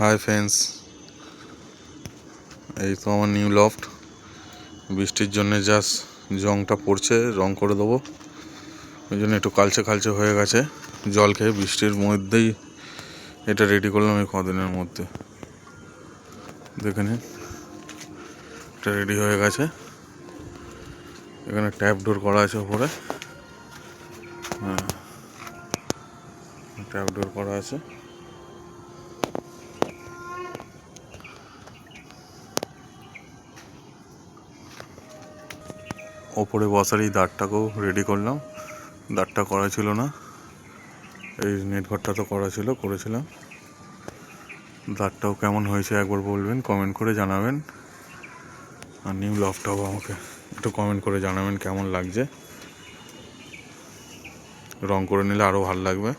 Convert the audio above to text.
Hi friends, এই তো আমার নিউ লফট। বৃষ্টির জন্য জাস্ট জংটা পড়ছে, রং করে দেবো। ওই জন্য একটু কালচে কালচে হয়ে গেছে জল খেয়ে। বৃষ্টির মধ্যেই এটা রেডি করলাম এই কদিনের মধ্যে। দেখে নিন, এটা রেডি হয়ে গেছে। এখানে ট্যাপ ডোর করা আছে ওপরে। হ্যাঁ, ট্যাপ ডোর করা আছে। ওপরে বসার এই দাঁড়টাকেও রেডি করলাম। দাঁড়টা করা ছিল না, এই নেট ঘরটা তো করেছিলাম। দাঁড়টাও কেমন হয়েছে একবার বলবেন, কমেন্ট করে জানাবেন। আর নিউ লফটটাও আমাকে একটু কমেন্ট করে জানাবেন কেমন লাগছে। রং করে নিলে আরও ভালো লাগবে।